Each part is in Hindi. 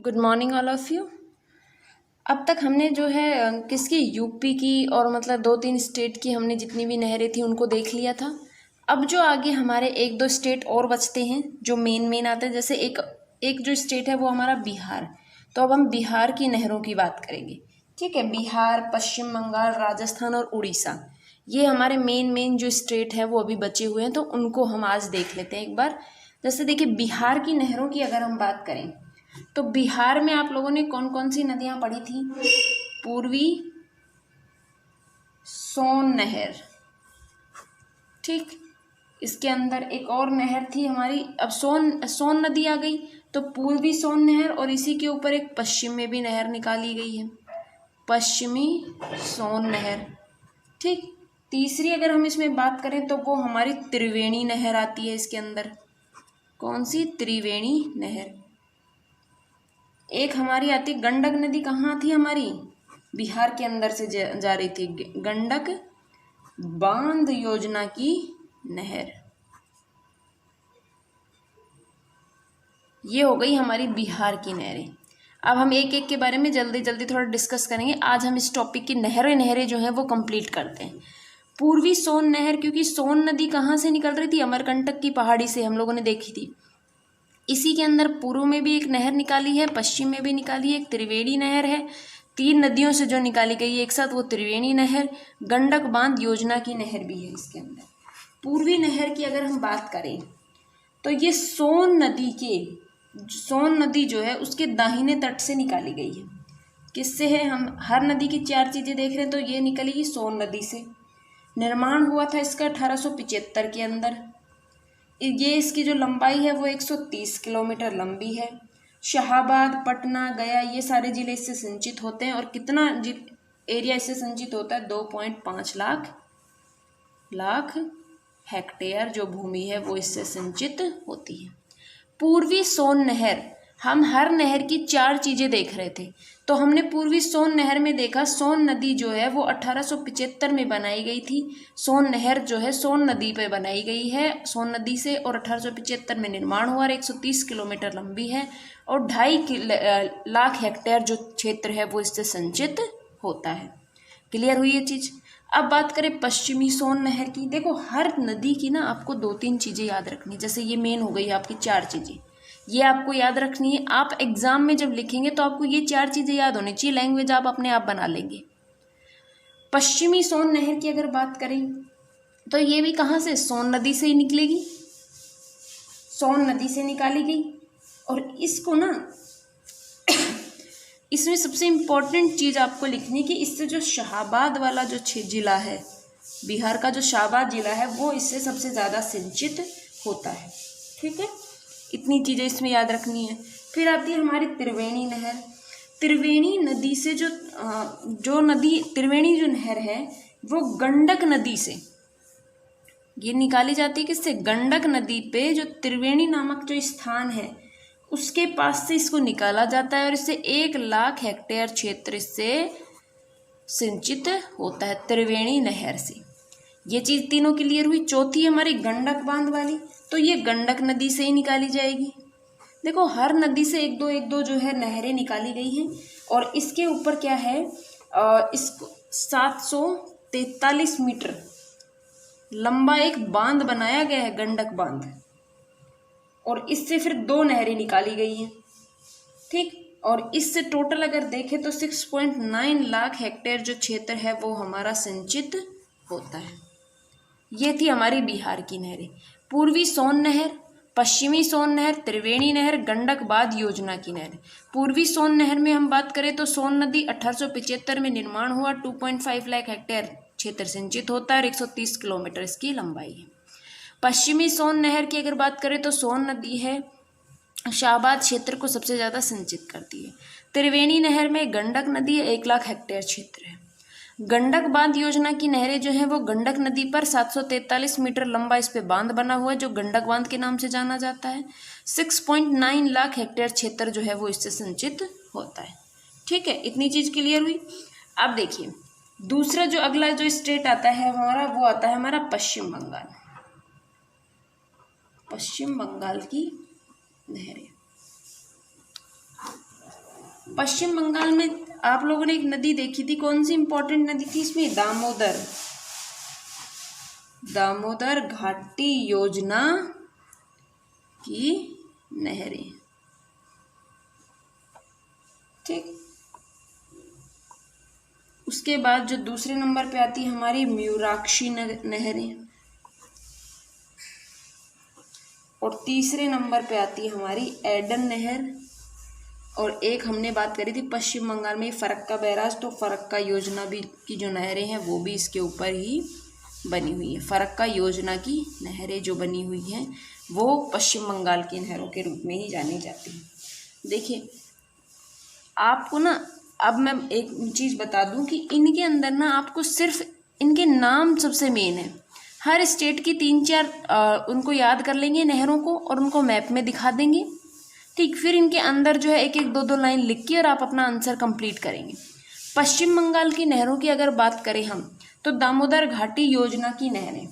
Good morning all of you. अब तक हमने जो है किसकी यूपी की और मतलब 2-3 स्टेट की हमने जितनी भी नहरें थी उनको देख लिया था। अब जो आगे हमारे 1-2 स्टेट और बचते हैं जो मेन आते हैं, जैसे एक एक जो स्टेट है वो हमारा बिहार। तो अब हम बिहार की नहरों की बात करेंगे। ठीक है, बिहार, पश्चिम बंगाल, राजस्थान और उड़ीसा, ये हमारे मेन जो स्टेट है वो अभी बचे हुए हैं, तो उनको हम आज देख लेते हैं एक बार। जैसे देखिए, बिहार की नहरों की अगर हम बात करें तो बिहार में आप लोगों ने कौन कौन सी नदियां पढ़ी थी? पूर्वी सोन नहर, ठीक। इसके अंदर एक और नहर थी हमारी, अब सोन नदी आ गई, तो पूर्वी सोन नहर, और इसी के ऊपर एक पश्चिम में भी नहर निकाली गई है, पश्चिमी सोन नहर, ठीक। तीसरी अगर हम इसमें बात करें तो वो हमारी त्रिवेणी नहर आती है इसके अंदर। कौन सी? त्रिवेणी नहर। एक हमारी आती गंडक नदी, कहाँ थी हमारी? बिहार के अंदर से जा रही थी, गंडक बांध योजना की नहर। ये हो गई हमारी बिहार की नहरें। अब हम एक एक के बारे में जल्दी जल्दी थोड़ा डिस्कस करेंगे। आज हम इस टॉपिक की नहरें जो हैं वो कंप्लीट करते हैं। पूर्वी सोन नहर, क्योंकि सोन नदी कहाँ से निकल रही थी? अमरकंटक की पहाड़ी से हम लोगों ने देखी थी। इसी के अंदर पूर्व में भी एक नहर निकाली है, पश्चिम में भी निकाली है, एक त्रिवेणी नहर है। 3 नदियों से जो निकाली गई है एक साथ, वो त्रिवेणी नहर, गंडक बांध योजना की नहर भी है इसके अंदर। पूर्वी नहर की अगर हम बात करें तो ये सोन नदी जो है उसके दाहिने तट से निकाली गई है। किससे है? हम हर नदी की 4 चीजें देख रहे हैं, तो ये निकलेगी सोन नदी से। निर्माण हुआ था इसका 1875 के अंदर। ये इसकी जो लंबाई है वो 130 किलोमीटर लंबी है। शाहाबाद, पटना, गया, ये सारे जिले इससे सिंचित होते हैं। और कितना एरिया इससे सिंचित होता है? 2.5 लाख हेक्टेयर जो भूमि है वो इससे सिंचित होती है। पूर्वी सोन नहर, हम हर नहर की 4 चीजें देख रहे थे, तो हमने पूर्वी सोन नहर में देखा सोन नदी जो है वो 1875 में बनाई गई थी। सोन नहर जो है सोन नदी पे बनाई गई है, सोन नदी से, और 1875 में निर्माण हुआ, 130 किलोमीटर लंबी है, और 2.5 लाख हेक्टेयर जो क्षेत्र है वो इससे संचित होता है। क्लियर हुई ये चीज? अब बात करें पश्चिमी सोन नहर की। देखो, हर नदी की ना आपको 2-3 चीजें याद रखनी, जैसे ये मेन हो गई आपकी 4 चीजें, ये आपको याद रखनी है। आप एग्जाम में जब लिखेंगे तो आपको ये 4 चीजें याद होनी चाहिए, लैंग्वेज आप अपने आप बना लेंगे। पश्चिमी सोन नहर की अगर बात करें तो ये भी कहाँ से? सोन नदी से ही निकलेगी, सोन नदी से निकाली गई। और इसको ना इसमें सबसे इम्पोर्टेंट चीज आपको लिखनी है कि इससे जो शाहाबाद वाला जो जिला है, बिहार का जो शाहाबाद जिला है, वो इससे सबसे ज्यादा सिंचित होता है। ठीक है, इतनी चीजें इसमें याद रखनी है। फिर आती है हमारी त्रिवेणी नहर। त्रिवेणी नदी से त्रिवेणी जो नहर है वो गंडक नदी से ये निकाली जाती है। किससे? गंडक नदी पे जो त्रिवेणी नामक जो स्थान है उसके पास से इसको निकाला जाता है, और इससे 1 लाख हेक्टेयर क्षेत्र इससे सिंचित होता है त्रिवेणी नहर से। ये चीज तीनों क्लियर हुई। चौथी हमारी गंडक बांध वाली, तो ये गंडक नदी से ही निकाली जाएगी। देखो, हर नदी से एक दो जो है नहरें निकाली गई हैं, और इसके ऊपर क्या है, इसको 743 मीटर लंबा एक बांध बनाया गया है, गंडक बांध, और इससे फिर 2 नहरें निकाली गई हैं। ठीक, और इससे टोटल अगर देखें तो 6.9 लाख हेक्टेयर जो क्षेत्र है वो हमारा सिंचित होता है। ये थी हमारी बिहार की नहरें। पूर्वी सोन नहर, पश्चिमी सोन नहर, त्रिवेणी नहर, गंडक बांध योजना की नहर। पूर्वी सोन नहर में हम बात करें तो सोन नदी 1875 में निर्माण हुआ, 2.5 लाख हेक्टेयर क्षेत्र सिंचित होता है, 130 किलोमीटर इसकी लंबाई है। पश्चिमी सोन नहर की अगर बात करें तो सोन नदी है शाहाबाद क्षेत्र को सबसे ज्यादा सिंचित करती है। त्रिवेणी नहर में गंडक नदी 1 लाख हेक्टेयर क्षेत्र है। गंडक बांध योजना की नहरें जो हैं वो गंडक नदी पर 743 मीटर लंबा इस पे बांध बना हुआ है जो गंडक बांध के नाम से जाना जाता है। 6.9 लाख हेक्टेयर क्षेत्र जो है वो इससे सिंचित होता है। ठीक है, इतनी चीज क्लियर हुई। अब देखिए, दूसरा जो अगला जो स्टेट आता है हमारा, वो आता है हमारा पश्चिम बंगाल। पश्चिम बंगाल की नहरें, पश्चिम बंगाल में आप लोगों ने एक नदी देखी थी, कौन सी इंपॉर्टेंट नदी थी इसमें? दामोदर, दामोदर घाटी योजना की नहरें। ठीक, उसके बाद जो दूसरे नंबर पे आती है हमारी मयूराक्षी नहरें, और तीसरे नंबर पे आती है हमारी एडन नहर, और एक हमने बात करी थी पश्चिम बंगाल में फरक्का बैराज, तो फरक्का योजना भी की जो नहरें हैं वो भी इसके ऊपर ही बनी हुई है। फरक्का योजना की नहरें जो बनी हुई हैं वो पश्चिम बंगाल की नहरों के रूप में ही जानी जाती हैं। देखिए आपको ना, अब मैं एक चीज़ बता दूं कि इनके अंदर ना आपको सिर्फ इनके नाम सबसे मेन है। हर स्टेट की 3-4 उनको याद कर लेंगे नहरों को और उनको मैप में दिखा देंगे। ठीक, फिर इनके अंदर जो है 1-1, 2-2 लाइन लिख के और आप अपना आंसर कंप्लीट करेंगे। पश्चिम बंगाल की नहरों की अगर बात करें हम, तो दामोदर घाटी योजना की नहरें।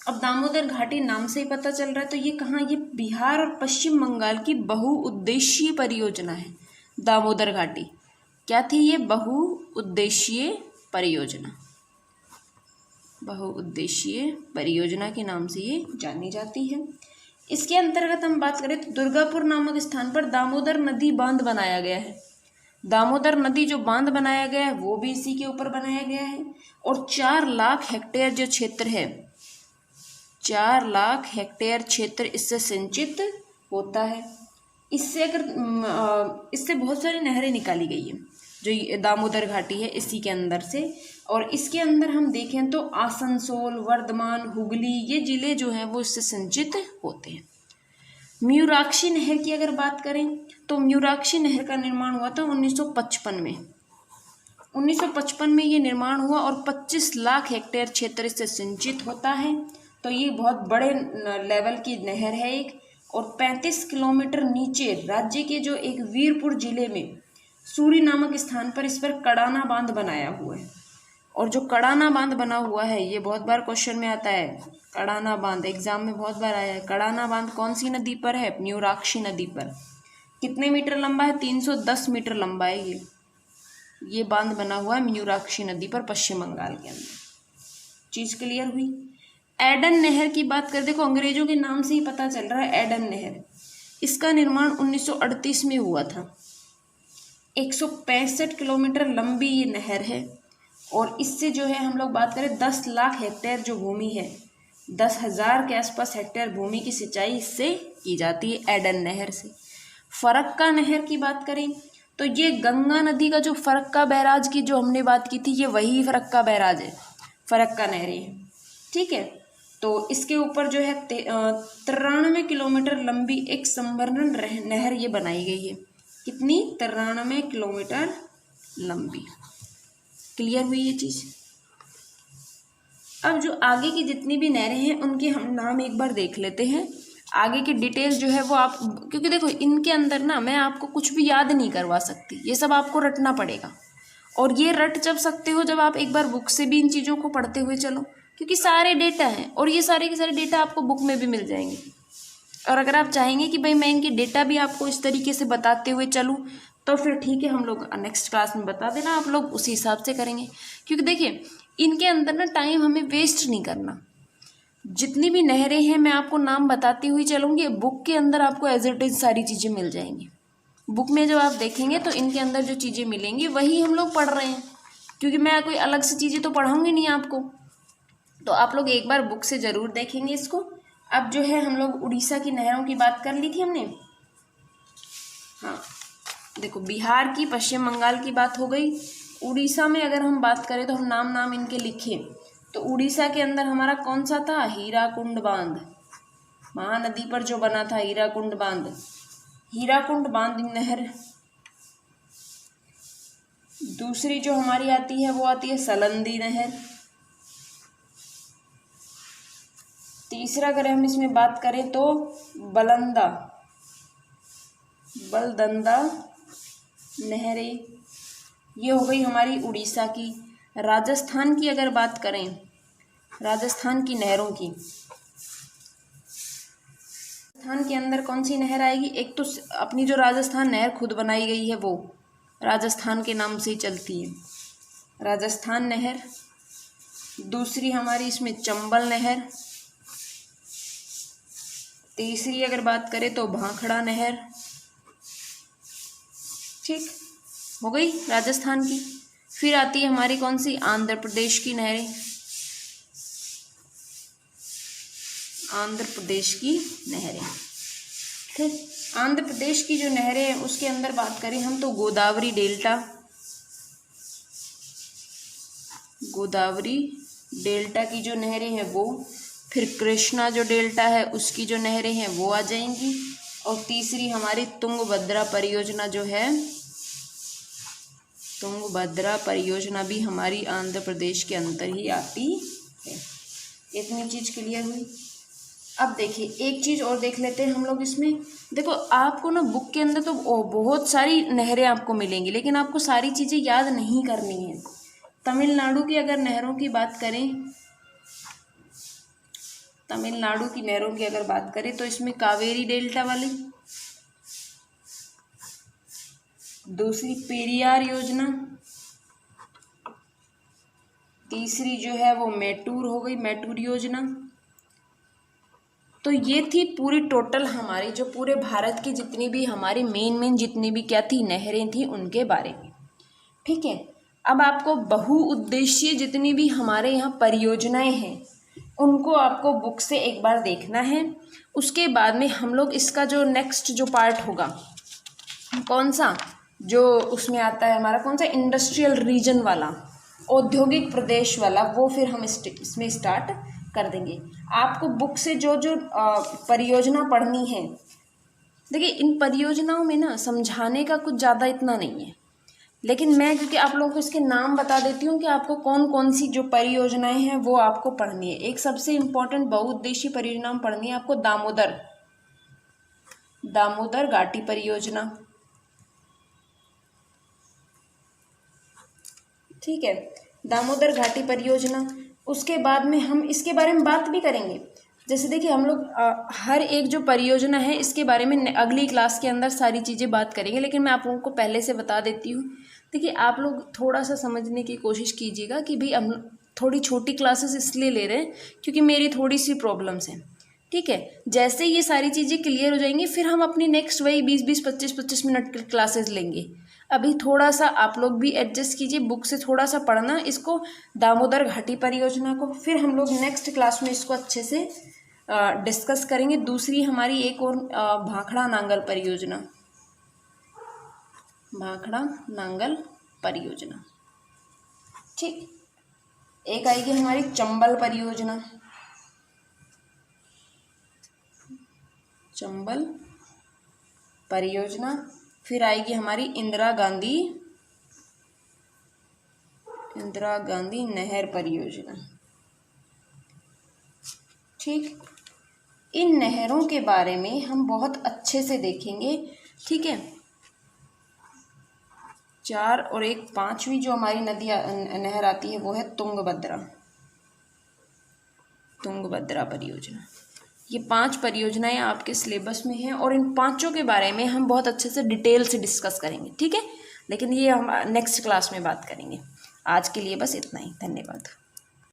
अब दामोदर घाटी नाम से ही पता चल रहा है, तो ये कहाँ, ये बिहार और पश्चिम बंगाल की बहुउद्देशीय परियोजना है। दामोदर घाटी क्या थी? ये बहुउद्देशीय परियोजना, बहुउद्देशीय परियोजना के नाम से ये जानी जाती है। इसके अंतर्गत हम बात करें तो दुर्गापुर नामक स्थान पर दामोदर नदी बांध बनाया गया है। दामोदर नदी जो बांध बनाया गया है वो भी इसी के ऊपर बनाया गया है, और 4 लाख हेक्टेयर जो क्षेत्र है, 4 लाख हेक्टेयर क्षेत्र इससे सिंचित होता है। इससे अगर इससे बहुत सारी नहरें निकाली गई है जो ये दामोदर घाटी है इसी के अंदर से, और इसके अंदर हम देखें तो आसनसोल, वर्धमान, हुगली ये जिले जो हैं वो इससे सिंचित होते हैं। मयूराक्षी नहर की अगर बात करें तो मयूराक्षी नहर का निर्माण हुआ था 1955 में। 1955 में ये निर्माण हुआ और 25 लाख हेक्टेयर क्षेत्र इससे सिंचित होता है। तो ये बहुत बड़े लेवल की नहर है एक, और 35 किलोमीटर नीचे राज्य के जो एक वीरपुर जिले में सूरी नामक स्थान पर इस पर कड़ाना बांध बनाया हुआ है। और जो कड़ाना बांध बना हुआ है ये बहुत बार क्वेश्चन में आता है, कड़ाना बांध एग्जाम में बहुत बार आया है। कड़ाना बांध कौन सी नदी पर है? मयूराक्षी नदी पर। कितने मीटर लंबा है? 310 मीटर लंबा है ये बांध बना हुआ है मयूराक्षी नदी पर पश्चिम बंगाल के अंदर। चीज क्लियर हुई? एडन नहर की बात कर, देखो अंग्रेजों के नाम से ही पता चल रहा है एडन नहर। इसका निर्माण 1938 में हुआ था। 165 किलोमीटर लंबी ये नहर है, और इससे जो है हम लोग बात करें 10 लाख हेक्टेयर जो भूमि है, 10,000 के आसपास हेक्टेयर भूमि की सिंचाई इससे की जाती है एडन नहर से। फरक्का नहर की बात करें तो ये गंगा नदी का जो फरक्का बैराज की जो हमने बात की थी, ये वही फरक्का बैराज है, फरक्का नहरें है। ठीक है, तो इसके ऊपर जो है 93 किलोमीटर लंबी एक संवरण नहर ये बनाई गई है। कितनी? 93 किलोमीटर लंबी। क्लियर हुई ये चीज? अब जो आगे की जितनी भी नहरें हैं उनके हम नाम एक बार देख लेते हैं। आगे की डिटेल जो है वो आप, क्योंकि देखो इनके अंदर ना मैं आपको कुछ भी याद नहीं करवा सकती, ये सब आपको रटना पड़ेगा। और ये रट जब सकते हो जब आप एक बार बुक से भी इन चीज़ों को पढ़ते हुए चलो, क्योंकि सारे डेटा हैं और ये सारे के सारे डेटा आपको बुक में भी मिल जाएंगे। और अगर आप चाहेंगे कि भाई मैं इनके डेटा भी आपको इस तरीके से बताते हुए चलूँ तो फिर ठीक है, हम लोग नेक्स्ट क्लास में बता देना, आप लोग उसी हिसाब से करेंगे। क्योंकि देखिए इनके अंदर ना टाइम हमें वेस्ट नहीं करना। जितनी भी नहरें हैं मैं आपको नाम बताती हुई चलूँगी, बुक के अंदर आपको एज इट इज़ सारी चीज़ें मिल जाएंगी। बुक में जब आप देखेंगे तो इनके अंदर जो चीज़ें मिलेंगी वही हम लोग पढ़ रहे हैं, क्योंकि मैं कोई अलग से चीज़ें तो पढ़ाऊँगी नहीं आपको। तो आप लोग एक बार बुक से ज़रूर देखेंगे इसको। अब जो है हम लोग उड़ीसा की नहरों की बात कर ली थी हमने। हाँ देखो, बिहार की, पश्चिम बंगाल की बात हो गई। उड़ीसा में अगर हम बात करें तो हम नाम इनके लिखें तो उड़ीसा के अंदर हमारा कौन सा था? हीराकुंड बांध, महानदी पर जो बना था हीराकुंड बांध, हीराकुंड बांध नहर। दूसरी जो हमारी आती है वो आती है सलंदी नहर। तीसरा अगर हम इसमें बात करें तो बलदंदा नहरें, ये हो गई हमारी उड़ीसा की। राजस्थान की अगर बात करें, राजस्थान की नहरों की, राजस्थान के अंदर कौन सी नहर आएगी? एक तो अपनी जो राजस्थान नहर खुद बनाई गई है वो, राजस्थान के नाम से ही चलती है, राजस्थान नहर। दूसरी हमारी इसमें चंबल नहर। तीसरी अगर बात करें तो भाखड़ा नहर। ठीक हो गई राजस्थान की। फिर आती है हमारी कौन सी, आंध्र प्रदेश की नहरें, आंध्र प्रदेश की नहरें। ठीक, आंध्र प्रदेश की जो नहरें हैं उसके अंदर बात करें हम तो गोदावरी डेल्टा, गोदावरी डेल्टा की जो नहरें हैं वो, फिर कृष्णा जो डेल्टा है उसकी जो नहरें हैं वो आ जाएंगी, और तीसरी हमारी तुंगभद्रा परियोजना जो है, तुंगभद्रा परियोजना भी हमारी आंध्र प्रदेश के अंदर ही आती है। इतनी चीज क्लियर हुई। अब देखिए एक चीज और देख लेते हैं हम लोग इसमें। देखो आपको ना बुक के अंदर तो बहुत सारी नहरें आपको मिलेंगी, लेकिन आपको सारी चीजें याद नहीं करनी है। तमिलनाडु की अगर नहरों की बात करें, तमिलनाडु की नहरों की अगर बात करें तो इसमें कावेरी डेल्टा वाली, दूसरी पेरियार योजना, तीसरी जो है वो मेटूर हो गई, मेटूर योजना। तो ये थी पूरी टोटल हमारी जो पूरे भारत की जितनी भी हमारी मेन जितनी भी क्या थी नहरें थी उनके बारे में। ठीक है, अब आपको बहुउद्देशीय जितनी भी हमारे यहाँ परियोजनाएं हैं उनको आपको बुक से एक बार देखना है। उसके बाद में हम लोग इसका जो नेक्स्ट जो पार्ट होगा कौन सा, जो उसमें आता है हमारा कौन सा, इंडस्ट्रियल रीजन वाला, औद्योगिक प्रदेश वाला, वो फिर हम इसमें स्टार्ट कर देंगे। आपको बुक से जो जो परियोजना पढ़नी है, देखिए इन परियोजनाओं में ना समझाने का कुछ ज़्यादा इतना नहीं है, लेकिन मैं क्योंकि आप लोगों को इसके नाम बता देती हूँ कि आपको कौन कौन सी जो परियोजनाएं हैं वो आपको पढ़नी है। एक सबसे इम्पोर्टेंट बहुउद्देशीय परियोजना पढ़नी है आपको, दामोदर घाटी परियोजना। ठीक है, दामोदर घाटी परियोजना। उसके बाद में हम इसके बारे में बात भी करेंगे। जैसे देखिए हम लोग हर एक जो परियोजना है इसके बारे में अगली क्लास के अंदर सारी चीज़ें बात करेंगे, लेकिन मैं आप लोगों को पहले से बता देती हूँ। देखिए आप लोग थोड़ा सा समझने की कोशिश कीजिएगा कि भाई हम थोड़ी छोटी क्लासेस इसलिए ले रहे हैं क्योंकि मेरी थोड़ी सी प्रॉब्लम्स हैं। ठीक है, जैसे ये सारी चीज़ें क्लियर हो जाएंगी फिर हम अपनी नेक्स्ट वही 20-20, 25-25 मिनट की क्लासेस लेंगे। अभी थोड़ा सा आप लोग भी एडजस्ट कीजिए, बुक से थोड़ा सा पढ़ना इसको, दामोदर घाटी परियोजना को। फिर हम लोग नेक्स्ट क्लास में इसको अच्छे से डिस्कस करेंगे। दूसरी हमारी एक और भाखड़ा नांगल परियोजना, भाखड़ा नांगल परियोजना। ठीक, एक आएगी हमारी चंबल परियोजना, चंबल परियोजना। फिर आएगी हमारी इंदिरा गांधी नहर परियोजना। ठीक, इन नहरों के बारे में हम बहुत अच्छे से देखेंगे। ठीक है, 4 और एक 5वीं जो हमारी नहर आती है वो है तुंगभद्रा परियोजना। ये 5 परियोजनाएं आपके सिलेबस में हैं और इन 5 के बारे में हम बहुत अच्छे से डिटेल से डिस्कस करेंगे। ठीक है, लेकिन ये हम नेक्स्ट क्लास में बात करेंगे। आज के लिए बस इतना ही, धन्यवाद।